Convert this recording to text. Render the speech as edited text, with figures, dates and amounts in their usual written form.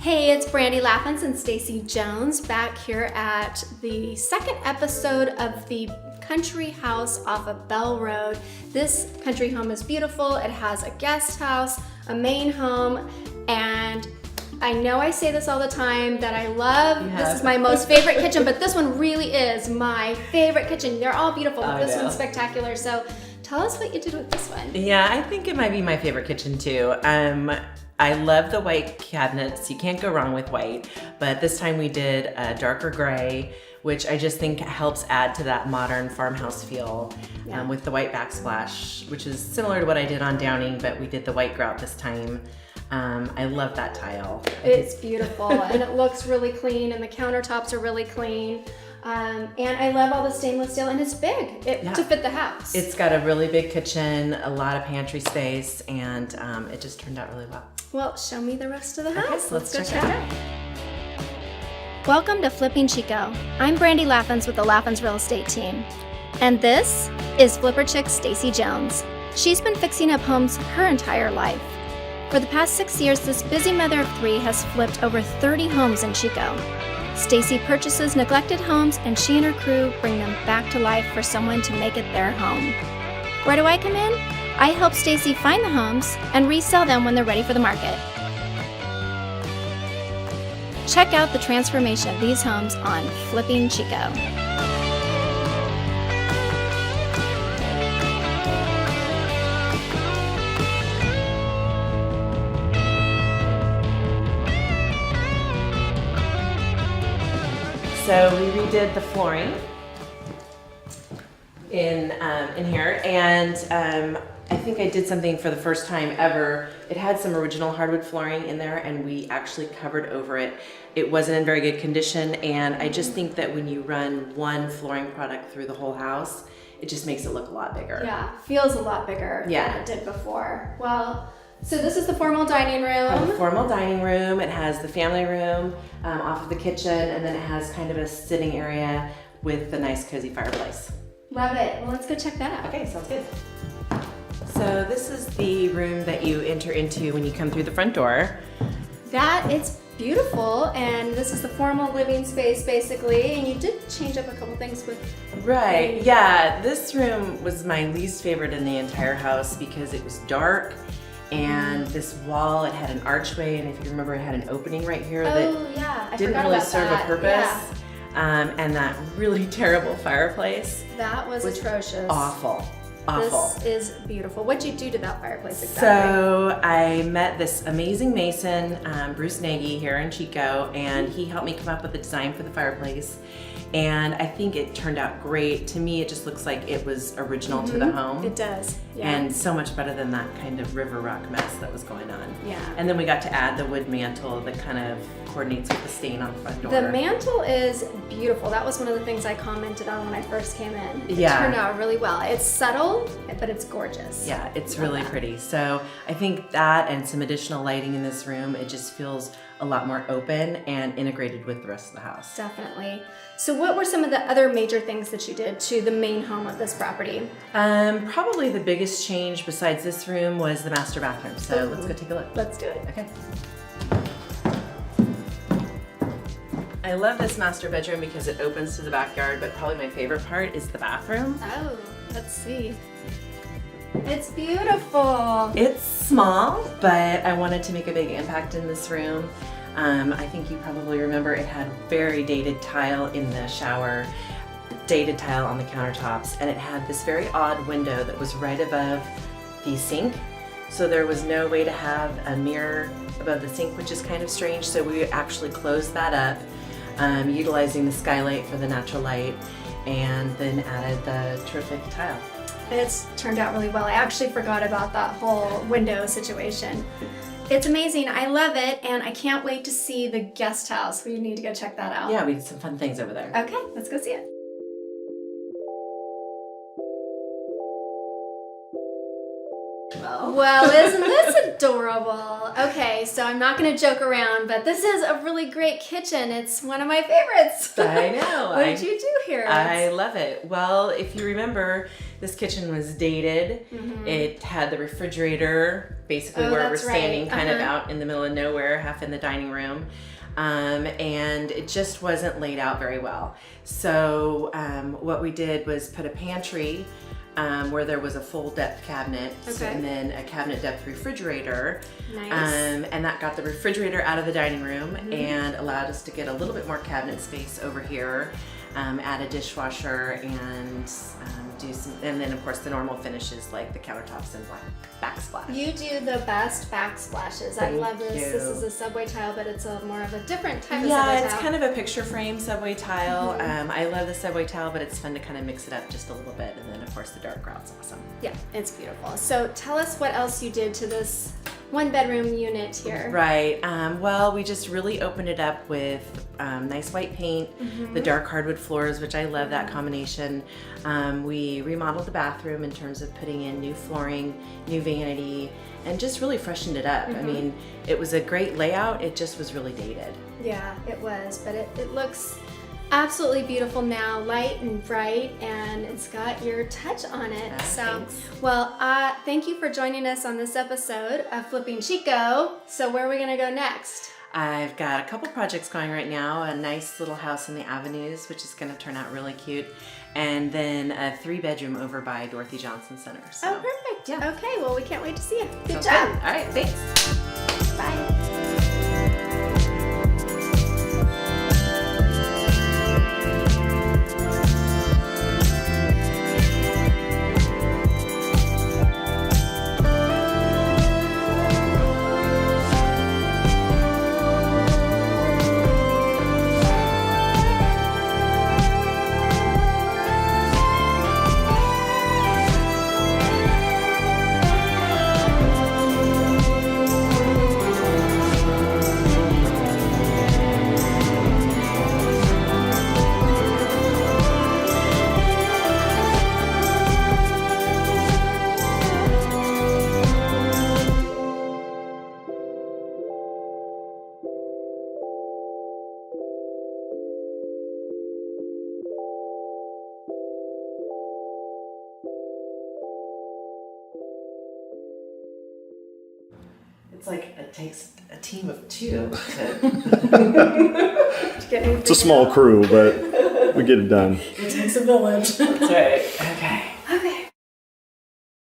Hey, it's Brandi Laffins and Stacey Jones back here at the second episode of the country house off of Bell Road. This country home is beautiful. It has a guest house, a main home, and I know I say this all the time that I love, this is my most favorite kitchen, but this one really is my favorite kitchen. They're all beautiful, but this one's spectacular. So tell us what you did with this one. Yeah, I think it might be my favorite kitchen too. I love the white cabinets. You can't go wrong with white, but this time we did a darker gray, which I just think helps add to that modern farmhouse feel with the white backsplash, which is similar to what I did on Downing, but we did the white grout this time. I love that tile. It's beautiful and it looks really clean and the countertops are really clean. And I love all the stainless steel and it's big to fit the house. It's got a really big kitchen, a lot of pantry space, and it just turned out really well. Well, show me the rest of the house. Okay, let's go check it out. Welcome to Flipping Chico. I'm Brandi Laffins with the Laffins Real Estate Team. And this is FlipperChick Stacey Jones. She's been fixing up homes her entire life. For the past 6 years, this busy mother of three has flipped over 30 homes in Chico. Stacey purchases neglected homes and she and her crew bring them back to life for someone to make it their home. Where do I come in? I help Stacey find the homes and resell them when they're ready for the market. Check out the transformation of these homes on Flipping Chico. So we redid the flooring in here, and I think I did something for the first time ever. It had some original hardwood flooring in there, and we actually covered over it. It wasn't in very good condition, and I just think that when you run one flooring product through the whole house, it just makes it look a lot bigger. Yeah, feels a lot bigger than it did before. Well, so this is the formal dining room. The formal dining room. It has the family room off of the kitchen, and then it has kind of a sitting area with the nice cozy fireplace. Love it. Well, let's go check that out. Okay, sounds good. So this is the room that you enter into when you come through the front door. It's beautiful, and this is the formal living space basically, and you did change up a couple things with... Right, yeah. This room was my least favorite in the entire house because it was dark. And this wall, it had an archway, and if you remember, it had an opening right here that didn't really serve a purpose. Yeah. And that really terrible fireplace. That was atrocious. Awful. This is beautiful. What'd you do to that fireplace exactly? So I met this amazing mason, Bruce Nagy, here in Chico, and he helped me come up with the design for the fireplace. And I think it turned out great. To me, it just looks like it was original to the home. It does, yeah. And so much better than that kind of river rock mess that was going on. Yeah. And then we got to add the wood mantle that kind of coordinates with the stain on the front door. The mantle is beautiful. That was one of the things I commented on when I first came in. It turned out really well. It's subtle, but it's gorgeous. Yeah, it's really pretty. So I think that and some additional lighting in this room, it just feels a lot more open and integrated with the rest of the house. Definitely. So what were some of the other major things that you did to the main home of this property? Probably the biggest change besides this room was the master bathroom. So let's go take a look. Let's do it. Okay. I love this master bedroom because it opens to the backyard, but probably my favorite part is the bathroom. Oh, let's see. It's beautiful. It's small, but I wanted to make a big impact in this room. I think you probably remember it had very dated tile in the shower, dated tile on the countertops, and it had this very odd window that was right above the sink. So there was no way to have a mirror above the sink, which is kind of strange. So we actually closed that up, utilizing the skylight for the natural light, and then added the terrific tile. It's turned out really well. I actually forgot about that whole window situation. It's amazing. I love it, and I can't wait to see the guest house. We need to go check that out. Yeah, we did some fun things over there. Okay, let's go see it. Well, isn't this adorable. Okay, so I'm not going to joke around, but this is a really great kitchen. It's one of my favorites. I know. What did you do here? I love it. Well, if you remember, this kitchen was dated. It had the refrigerator, basically where we're standing, kind of out in the middle of nowhere, half in the dining room. And it just wasn't laid out very well. So what we did was put a pantry where there was a full depth cabinet, and then a cabinet depth refrigerator. Nice. And that got the refrigerator out of the dining room and allowed us to get a little bit more cabinet space over here. Add a dishwasher and do some, and then of course the normal finishes like the countertops and backsplash. You do the best backsplashes. I love this. This is a subway tile, but it's more of a different type of subway tile. Yeah, it's kind of a picture frame subway tile. I love the subway tile, but it's fun to kind of mix it up just a little bit. And then of course the dark grout's awesome. Yeah, it's beautiful. So tell us what else you did to this one bedroom unit here. Right. Well, we just really opened it up with nice white paint, the dark hardwood floors, which I love that combination. We remodeled the bathroom in terms of putting in new flooring, new vanity, and just really freshened it up. I mean, it was a great layout. It just was really dated. Yeah, it was, but it looks absolutely beautiful now, light and bright, and it's got your touch on it. Thanks. Well, thank you for joining us on this episode of Flipping Chico. So where are we gonna go next? I've got a couple projects going right now, a nice little house in the Avenues, which is gonna turn out really cute, and then a 3-bedroom over by Dorothy Johnson Center. So, oh, perfect. Yeah. Okay, well, we can't wait to see you. Good Sounds job. good. All right, thanks. Bye. It's like it takes a team of 2 to It's a small crew, but we get it done. It takes a village. That's right.